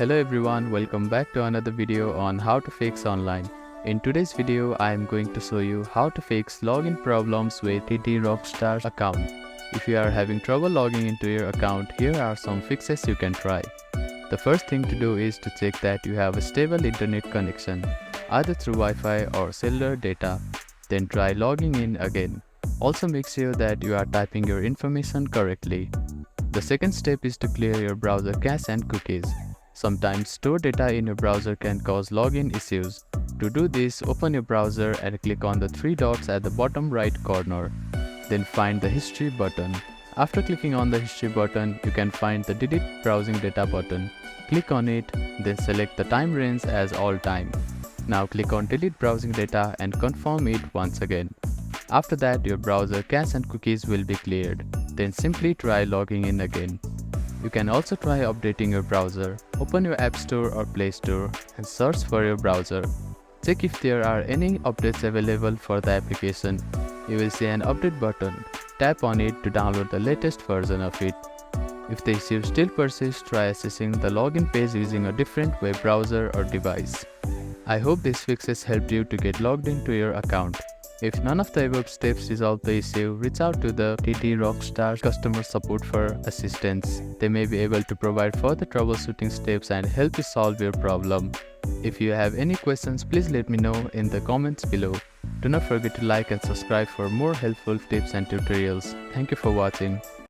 Hello everyone, welcome back to another video on how to fix online. In today's video, I am going to show you how to fix login problems with Ttrockstars account. If you are having trouble logging into your account, here are some fixes you can try. The first thing to do is to check that you have a stable internet connection, either through Wi-Fi or cellular data. Then try logging in again. Also make sure that you are typing your information correctly. The second step is to clear your browser cache and cookies. Sometimes stored data in your browser can cause login issues. To do this, open your browser and click on the three dots at the bottom right corner. Then find the History button. After clicking on the History button, you can find the Delete Browsing Data button. Click on it, then select the time range as all time. Now click on Delete Browsing Data and confirm it once again. After that, your browser cache and cookies will be cleared. Then simply try logging in again. You can also try updating your browser. Open your App Store or Play Store and search for your browser. Check if there are any updates available for the application. You will see an update button. Tap on it to download the latest version of it. If the issue still persists, try accessing the login page using a different web browser or device. I hope these fixes helped you to get logged into your account. If none of the above steps resolve the issue, reach out to the Ttrockstars customer support for assistance. They may be able to provide further troubleshooting steps and help you solve your problem. If you have any questions, please let me know in the comments below. Do not forget to like and subscribe for more helpful tips and tutorials. Thank you for watching.